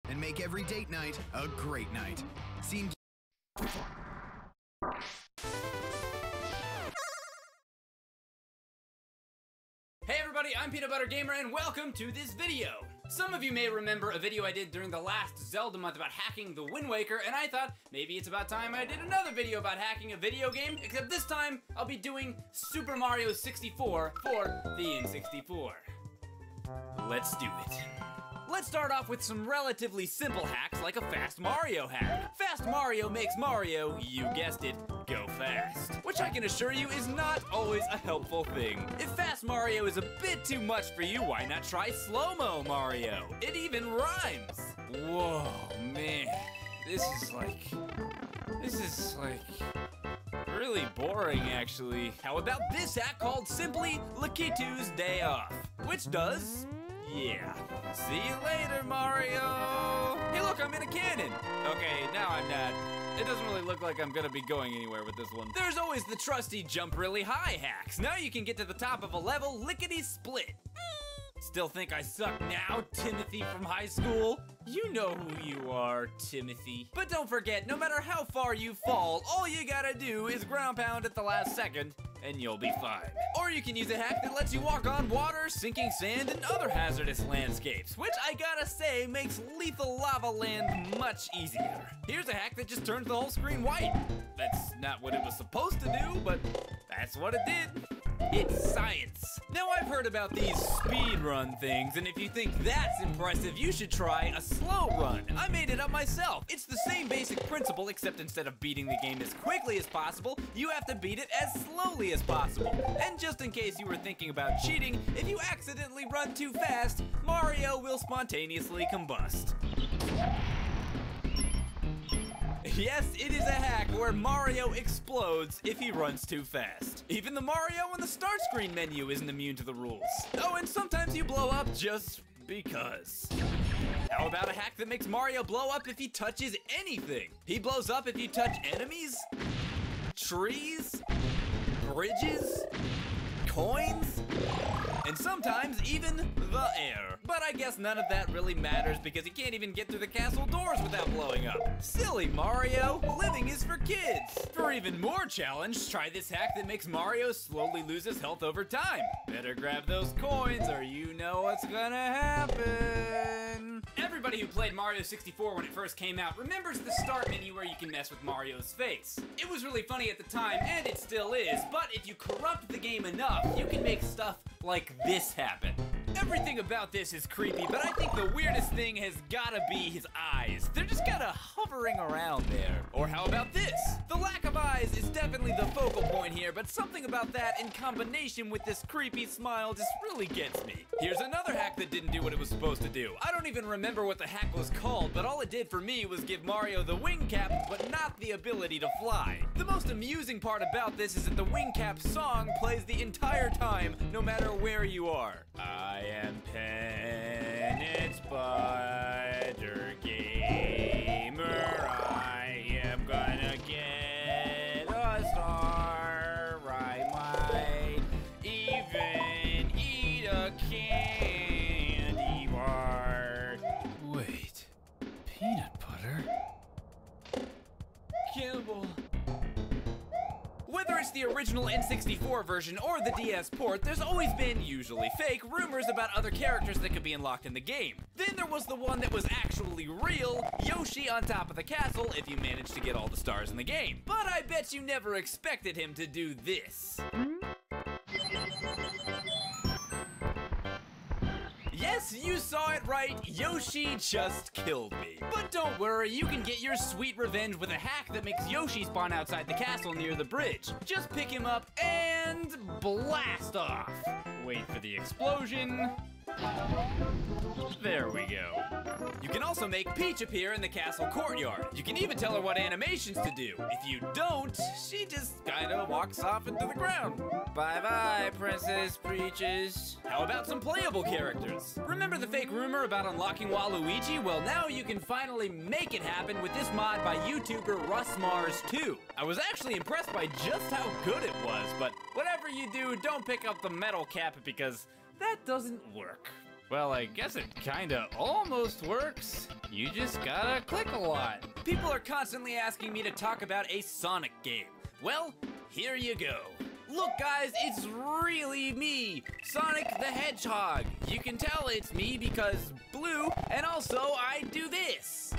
And make every date night a great night. Seems... Hey everybody, I'm Peanut Butter Gamer and welcome to this video! Some of you may remember a video I did during the last Zelda month about hacking the Wind Waker, and I thought maybe it's about time I did another video about hacking a video game, except this time I'll be doing Super Mario 64 for the N64. Let's do it. Let's start off with some relatively simple hacks like a Fast Mario hack. Fast Mario makes Mario, you guessed it, go fast. Which I can assure you is not always a helpful thing. If Fast Mario is a bit too much for you, why not try Slow-Mo Mario? It even rhymes. Whoa, man. This is like really boring, actually. How about this hack called simply Lakitu's Day Off? Which does... yeah. See you later, Mario! Hey look, I'm in a cannon! Okay, now I'm not. It doesn't really look like I'm gonna be going anywhere with this one. There's always the trusty jump really high hacks. Now you can get to the top of a level lickety-split. Still think I suck now, Timothy from high school? You know who you are, Timothy. But don't forget, no matter how far you fall, all you gotta do is ground pound at the last second, and you'll be fine. Or you can use a hack that lets you walk on water, sinking sand, and other hazardous landscapes, which I gotta say makes lethal lava land much easier. Here's a hack that just turns the whole screen white. That's not what it was supposed to do, but that's what it did. It's science. Now I've heard about these speedrun things, and if you think that's impressive, you should try a slow run. I made it up myself. It's the same basic principle, except instead of beating the game as quickly as possible, you have to beat it as slowly as possible. And just in case you were thinking about cheating, if you accidentally run too fast, Mario will spontaneously combust. Yes, it is a hack where Mario explodes if he runs too fast. Even the Mario in the start screen menu isn't immune to the rules. Oh, and sometimes you blow up just because. How about a hack that makes Mario blow up if he touches anything? He blows up if you touch enemies, trees, bridges, coins, and sometimes even the air. But I guess none of that really matters because you can't even get through the castle doors without blowing up. Silly Mario, living is for kids. For even more challenge, try this hack that makes Mario slowly lose his health over time. Better grab those coins or you know what's gonna happen. Everybody who played Mario 64 when it first came out remembers the start menu where you can mess with Mario's face. It was really funny at the time, and it still is, but if you corrupt the game enough, you can make stuff like this happen. Everything about this is creepy, but I think the weirdest thing has gotta be his eyes. They're just kinda hovering around there. Or how about this? The lack of eyes is definitely the focal point here, but something about that in combination with this creepy smile just really gets me. Here's another hack that didn't do what it was supposed to do. I don't even remember what the hack was called, but all it did for me was give Mario the wing cap, but not the ability to fly. The most amusing part about this is that the wing cap song plays the entire time, no matter where you are. I am Penance Butter Gamer. I am gonna get a star. I might even eat a candy bar. Wait, peanut butter? Cannibal. Whether it's the original N64 version or the DS port, there's always been, usually fake, rumors about other characters that could be unlocked in the game. Then there was the one that was actually real, Yoshi on top of the castle if you managed to get all the stars in the game. But I bet you never expected him to do this. Yes, Yes, you saw it right. Yoshi just killed me. But don't worry, you can get your sweet revenge with a hack that makes Yoshi spawn outside the castle near the bridge. Just pick him up and blast off. Wait for the explosion. There we go. You can also make Peach appear in the castle courtyard. You can even tell her what animations to do. If you don't, she just kinda walks off into the ground. Bye-bye, Princess Peaches. How about some playable characters? Remember the fake rumor about unlocking Waluigi? Well, now you can finally make it happen with this mod by YouTuber RussMars2. I was actually impressed by just how good it was, but whatever you do, don't pick up the metal cap because that doesn't work. Well, I guess it kinda almost works. You just gotta click a lot. People are constantly asking me to talk about a Sonic game. Well, here you go. Look guys, it's really me, Sonic the Hedgehog. You can tell it's me because blue, and also I do this.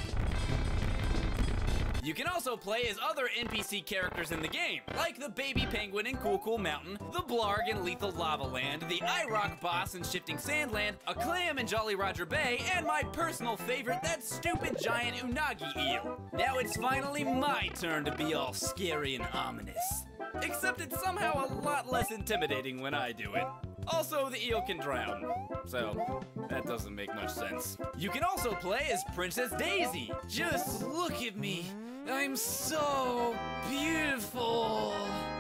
You can also play as other NPC characters in the game, like the Baby Penguin in Cool Cool Mountain, the Blarg in Lethal Lava Land, the IROC boss in Shifting Sandland, a Clam in Jolly Roger Bay, and my personal favorite, that stupid giant Unagi eel. Now it's finally my turn to be all scary and ominous. Except it's somehow a lot less intimidating when I do it. Also, the eel can drown, so that doesn't make much sense. You can also play as Princess Daisy. Just look at me. I'm so beautiful.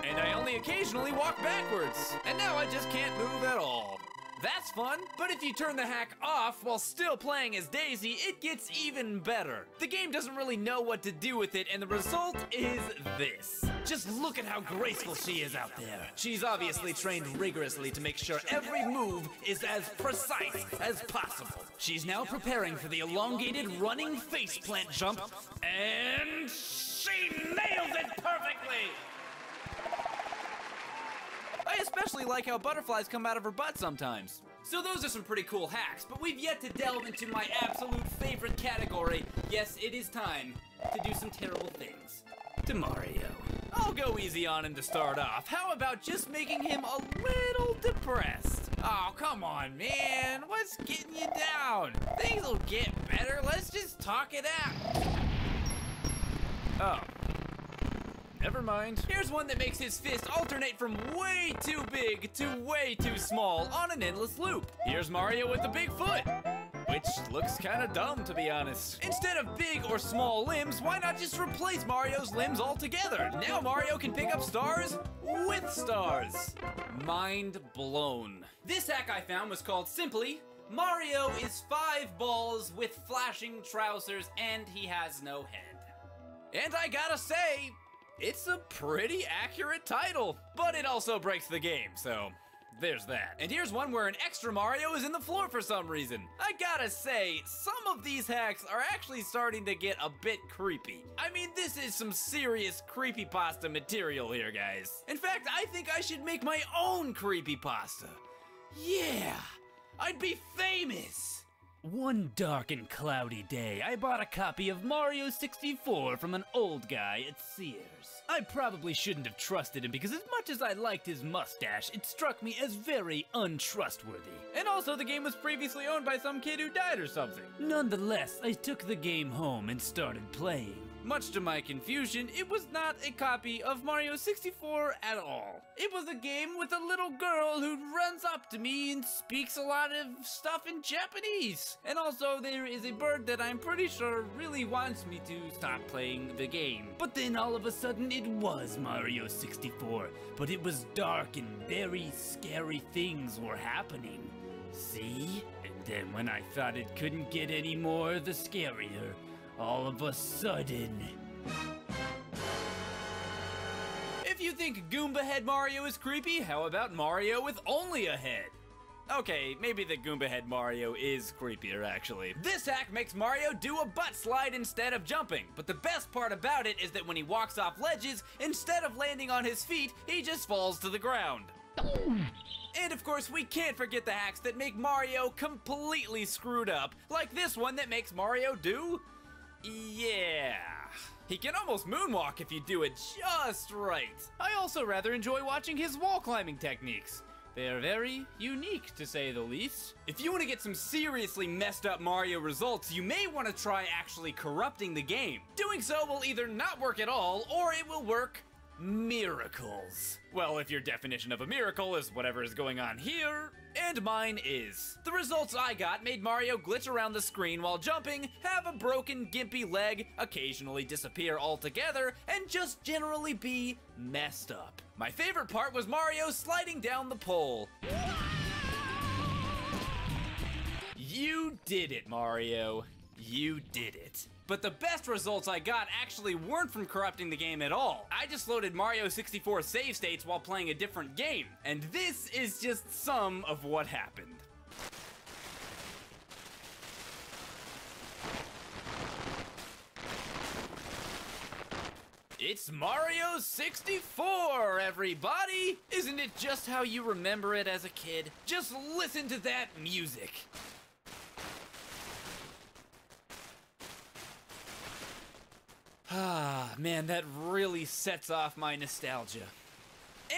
And I only occasionally walk backwards. And now I just can't move at all. That's fun, but if you turn the hack off while still playing as Daisy, it gets even better. The game doesn't really know what to do with it, and the result is this. Just look at how graceful she is out there. She's obviously trained rigorously to make sure every move is as precise as possible. She's now preparing for the elongated running faceplant jump, and she nails it perfectly! I especially like how butterflies come out of her butt sometimes. So those are some pretty cool hacks, but we've yet to delve into my absolute favorite category. Yes, it is time to do some terrible things to Mario. I'll go easy on him to start off. How about just making him a little depressed? Oh, come on, man. What's getting you down? Things will get better. Let's just talk it out. Oh. Never mind. Here's one that makes his fist alternate from way too big to way too small on an endless loop. Here's Mario with the big foot, which looks kinda dumb to be honest. Instead of big or small limbs, why not just replace Mario's limbs altogether? Now Mario can pick up stars with stars. Mind blown. This hack I found was called simply, Mario is 5 balls with flashing trousers and he has no head. And I gotta say, it's a pretty accurate title, but it also breaks the game, so there's that. And here's one where an extra Mario is in the floor for some reason. I gotta say, some of these hacks are actually starting to get a bit creepy. I mean, this is some serious creepypasta material here, guys. In fact, I think I should make my own creepypasta. Yeah, I'd be famous. One dark and cloudy day, I bought a copy of Mario 64 from an old guy at Sears. I probably shouldn't have trusted him because as much as I liked his mustache, it struck me as very untrustworthy. And also the game was previously owned by some kid who died or something. Nonetheless, I took the game home and started playing. Much to my confusion, it was not a copy of Mario 64 at all. It was a game with a little girl who runs up to me and speaks a lot of stuff in Japanese. And also there is a bird that I'm pretty sure really wants me to stop playing the game. But then all of a sudden it was Mario 64, but it was dark and very scary things were happening. See? And then when I thought it couldn't get any more the scarier, all of a sudden. If you think Goomba Head Mario is creepy, how about Mario with only a head? Okay, maybe the Goomba Head Mario is creepier actually. This hack makes Mario do a butt slide instead of jumping, but the best part about it is that when he walks off ledges, instead of landing on his feet, he just falls to the ground. And of course, we can't forget the hacks that make Mario completely screwed up, like this one that makes Mario do... yeah. He can almost moonwalk if you do it just right. I also rather enjoy watching his wall climbing techniques. They're very unique, to say the least. If you want to get some seriously messed up Mario results, you may want to try actually corrupting the game. Doing so will either not work at all, or it will work miracles. Well, if your definition of a miracle is whatever is going on here, and mine is. The results I got made Mario glitch around the screen while jumping, have a broken gimpy leg, occasionally disappear altogether, and just generally be messed up. My favorite part was Mario sliding down the pole. You did it, Mario. You did it. But the best results I got actually weren't from corrupting the game at all. I just loaded Mario 64 save states while playing a different game. And this is just some of what happened. It's Mario 64, everybody! Isn't it just how you remember it as a kid? Just listen to that music. Ah, man, that really sets off my nostalgia.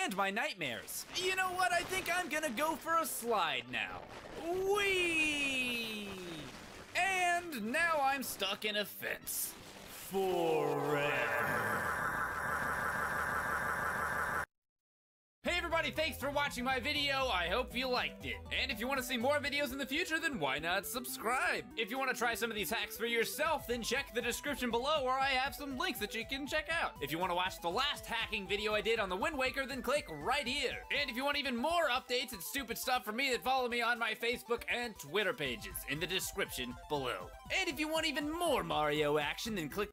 And my nightmares. You know what? I think I'm gonna go for a slide now. Whee! And now I'm stuck in a fence. Forever. Hey everybody, thanks for watching my video. I hope you liked it. And if you want to see more videos in the future, then why not subscribe? If you want to try some of these hacks for yourself, then check the description below where I have some links that you can check out. If you want to watch the last hacking video I did on the Wind Waker, then click right here. And if you want even more updates and stupid stuff from me, then follow me on my Facebook and Twitter pages in the description below. And if you want even more Mario action, then click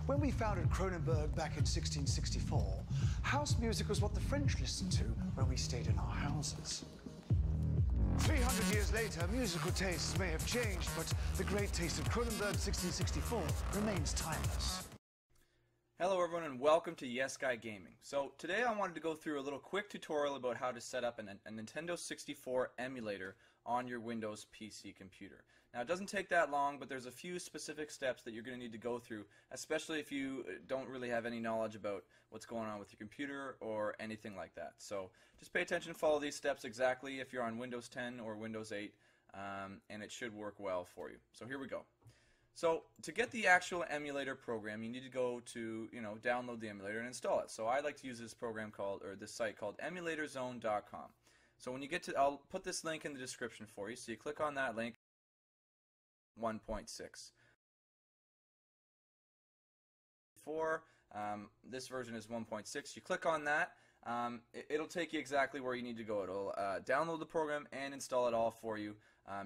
When we founded Cronenberg back in 1664, house music was what the French listened to when we stayed in our houses. 300 years later, musical tastes may have changed, but the great taste of Cronenberg 1664 remains timeless. Hello everyone and welcome to Yes Guy Gaming. So today I wanted to go through a little quick tutorial about how to set up a Nintendo 64 emulator on your Windows PC computer. Now it doesn't take that long, but there's a few specific steps that you're going to need to go through, especially if you don't really have any knowledge about what's going on with your computer or anything like that. So just pay attention and follow these steps exactly if you're on Windows 10 or Windows 8, and it should work well for you. So here we go. So to get the actual emulator program, you need to go to, download the emulator and install it. So I like to use this program this site called emulatorzone.com. So when you get to, I'll put this link in the description for you. So you click on that link, 1.6. This version is 1.6. You click on that. It'll take you exactly where you need to go. It'll download the program and install it all for you.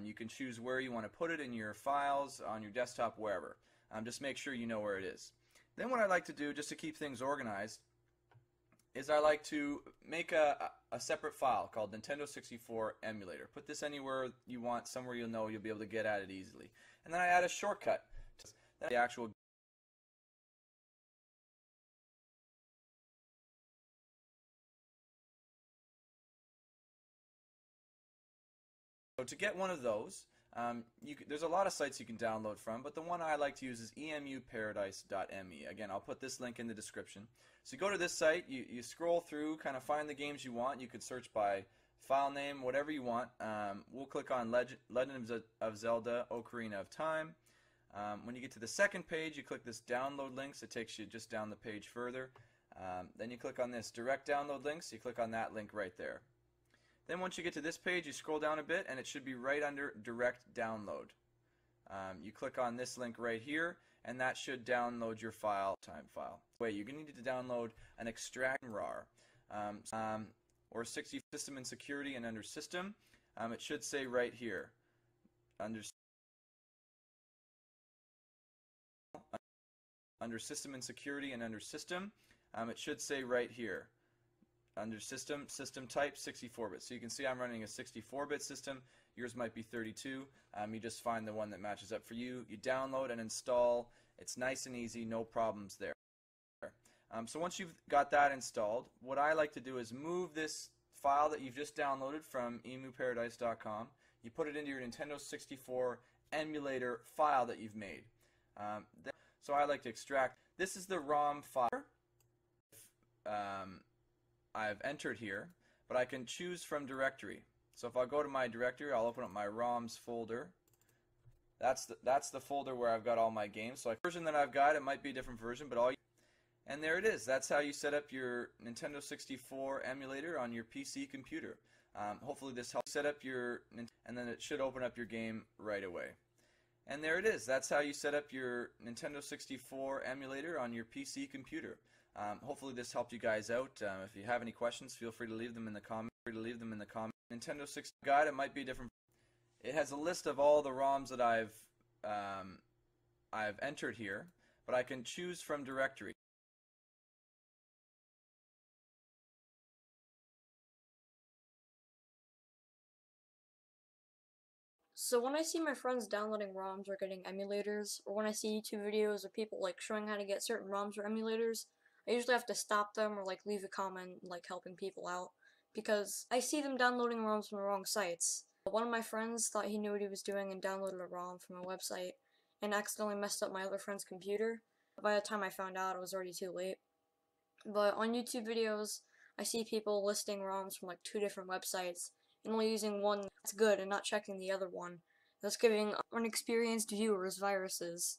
You can choose where you want to put it in your files, on your desktop, wherever. Just make sure you know where it is. Then what I like to do, just to keep things organized, is I like to make a separate file called Nintendo 64 Emulator. Put this anywhere you want, somewhere you'll know you'll be able to get at it easily. And then I add a shortcut to the actual. So to get one of those, there's a lot of sites you can download from, but the one I like to use is emuparadise.me. Again, I'll put this link in the description. So you go to this site, you scroll through, kind of find the games you want. You could search by file name, whatever you want. We'll click on Legend of Zelda: Ocarina of Time. When you get to the second page, you click this download links. It takes you just down the page further. Then you click on this direct download links. You click on that link right there. Then once you get to this page, you scroll down a bit, and it should be right under direct download. You click on this link right here, and that should download your file. Wait, you're going to need to download an extract RAR, or 60 System and Security, and under System, it should say right here. Under System and Security, and under System, it should say right here. Under system type 64-bit. So you can see I'm running a 64-bit system. Yours might be 32. You just find the one that matches up for you. You download and install. It's nice and easy, no problems there. So once you've got that installed, what I like to do is move this file that you've just downloaded from emuparadise.com. You put it into your Nintendo 64 emulator file that you've made. So I like to extract. This is the ROM file. I've entered here, but I can choose from directory. So if I go to my directory, I'll open up my ROMs folder. That's the folder where I've got all my games. So the version that I've got, it might be a different version, but and there it is. That's how you set up your Nintendo 64 emulator on your PC computer. Hopefully this helps set up your, and then it should open up your game right away. And there it is. That's how you set up your Nintendo 64 emulator on your PC computer. Hopefully this helped you guys out. If you have any questions, feel free to leave them in the comments. Nintendo 60 guide, it might be different. It has a list of all the ROMs that I've entered here, but I can choose from directory. So when I see my friends downloading ROMs or getting emulators, or when I see YouTube videos of people like showing how to get certain ROMs or emulators, I usually have to stop them or like leave a comment like helping people out, because I see them downloading ROMs from the wrong sites. One of my friends thought he knew what he was doing and downloaded a ROM from a website and accidentally messed up my other friend's computer. By the time I found out, it was already too late. But on YouTube videos, I see people listing ROMs from like 2 different websites and only using one that's good and not checking the other one, thus giving unexperienced viewers viruses.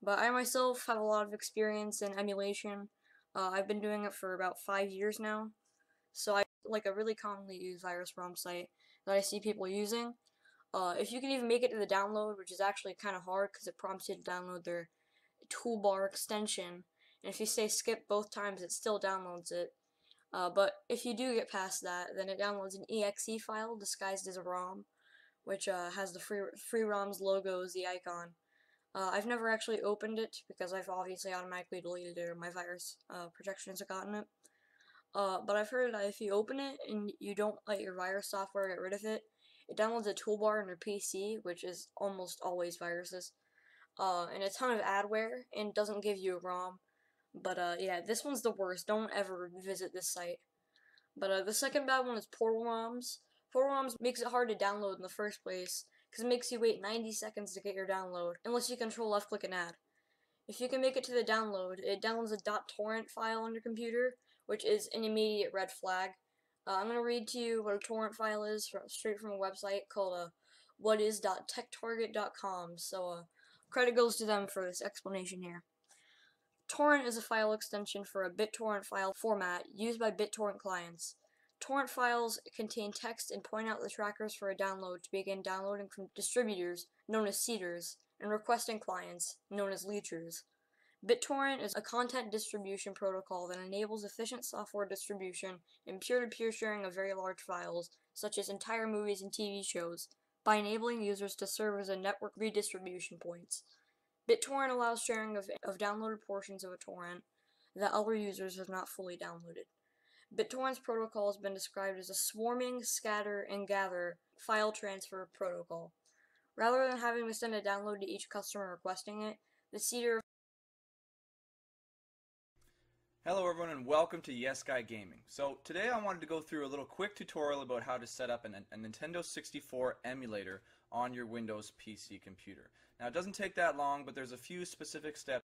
But I myself have a lot of experience in emulation. I've been doing it for about 5 years now, so I like a really commonly used virus ROM site that I see people using. If you can even make it to the download, which is actually kind of hard because it prompts you to download their toolbar extension, and if you say skip both times, it still downloads it. But if you do get past that, then it downloads an exe file disguised as a ROM, which has the free ROM's logo as the icon. I've never actually opened it because I've obviously automatically deleted it or my virus protections have gotten it. But I've heard that if you open it and you don't let your virus software get rid of it, it downloads a toolbar on your PC, which is almost always viruses, and a ton of adware, and doesn't give you a ROM. But yeah, this one's the worst. Don't ever visit this site. But the second bad one is Portal ROMs. Portal ROMs makes it hard to download in the first place, because it makes you wait 90 seconds to get your download, unless you control left-click and add. If you can make it to the download, it downloads a .torrent file on your computer, which is an immediate red flag. I'm going to read to you what a torrent file is straight from a website called whatis.techtarget.com, so credit goes to them for this explanation here. Torrent is a file extension for a BitTorrent file format used by BitTorrent clients. Torrent files contain text and point out the trackers for a download to begin downloading from distributors, known as seeders, and requesting clients, known as leechers. BitTorrent is a content distribution protocol that enables efficient software distribution and peer-to-peer sharing of very large files, such as entire movies and TV shows, by enabling users to serve as a network redistribution points. BitTorrent allows sharing of downloaded portions of a torrent that other users have not fully downloaded. BitTorrent's protocol has been described as a swarming, scatter, and gather file transfer protocol. Rather than having to send a download to each customer requesting it, the seeder. Hello everyone and welcome to Yes Guy Gaming. So today I wanted to go through a little quick tutorial about how to set up a Nintendo 64 emulator on your Windows PC computer. Now it doesn't take that long, but there's a few specific steps.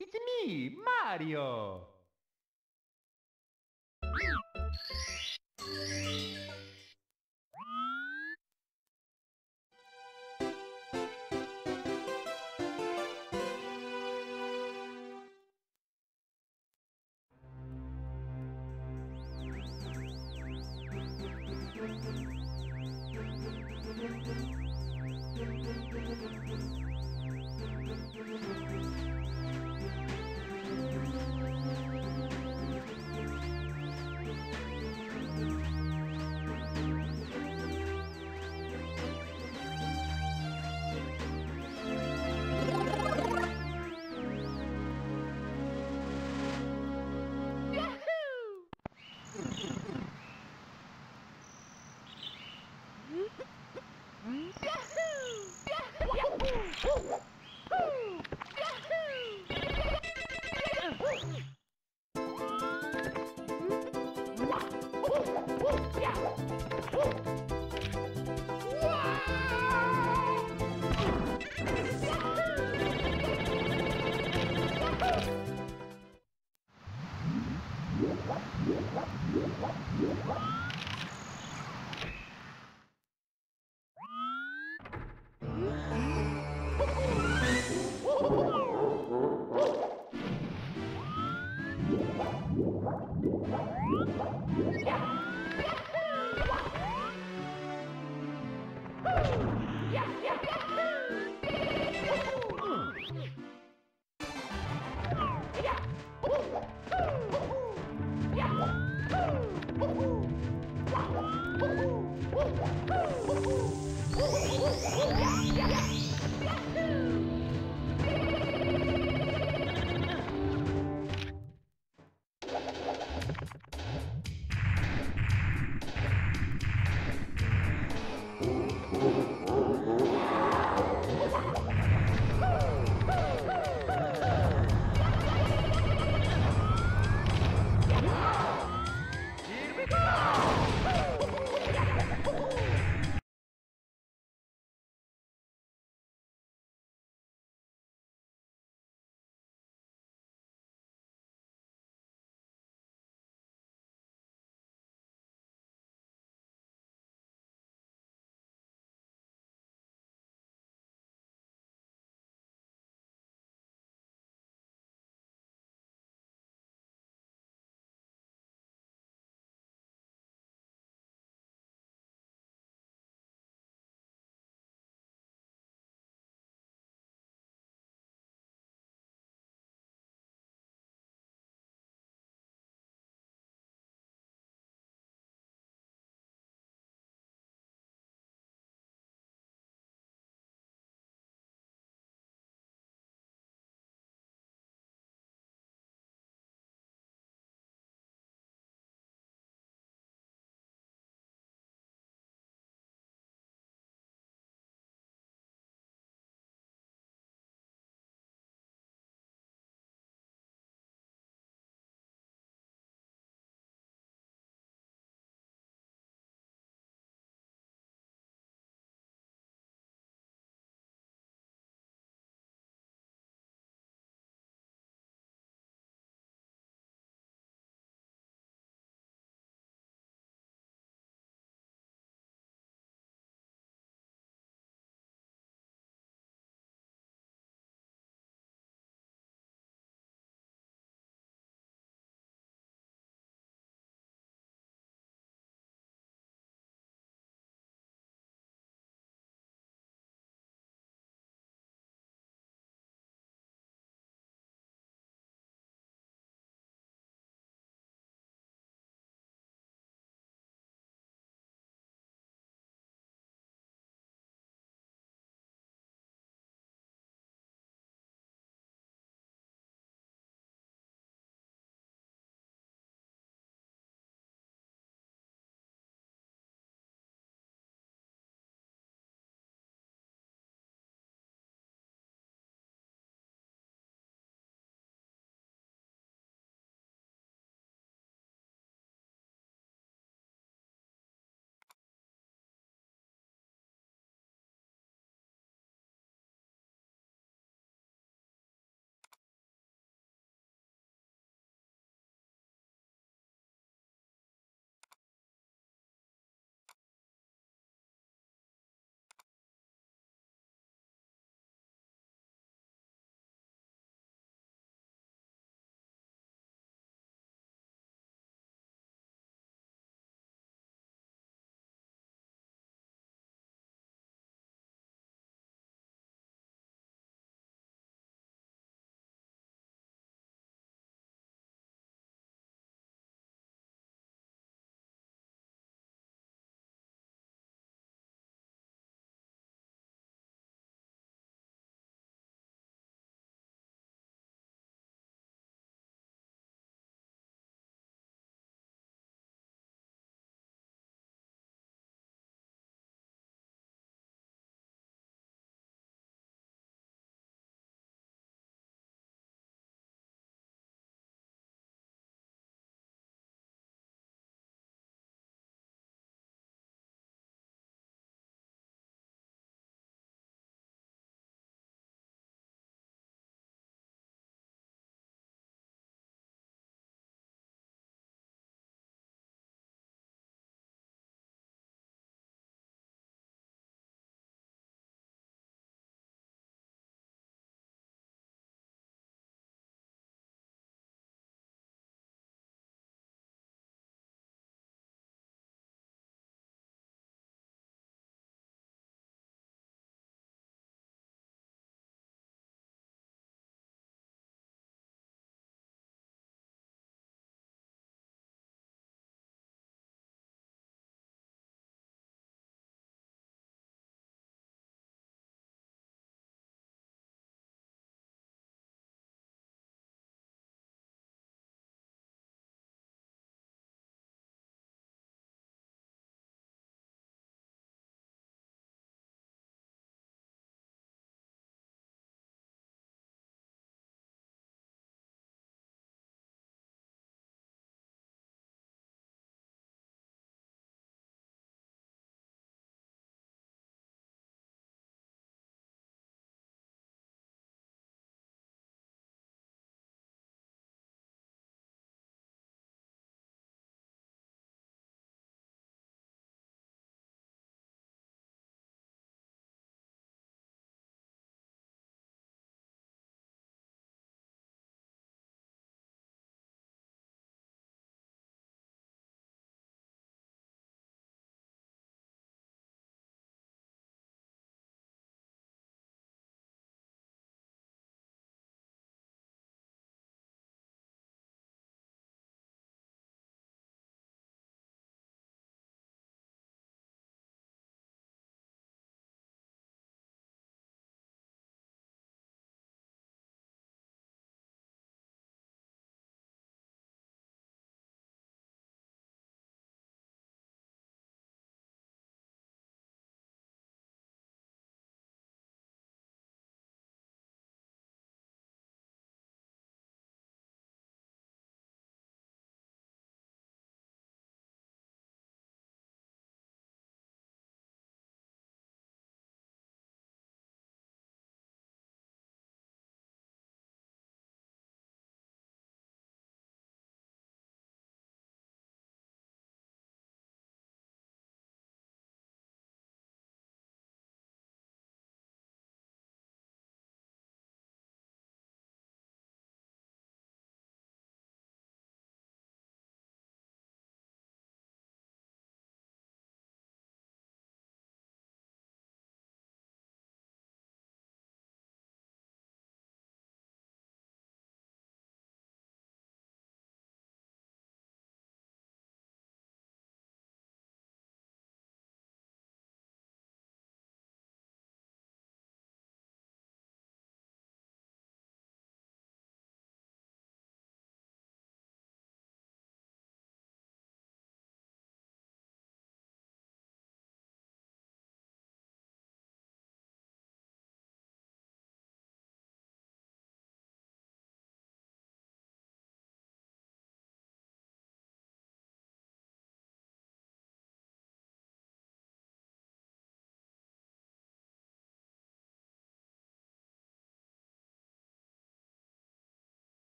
It's me, Mario!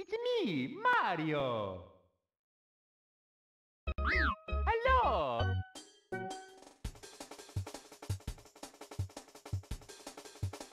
It's me, Mario!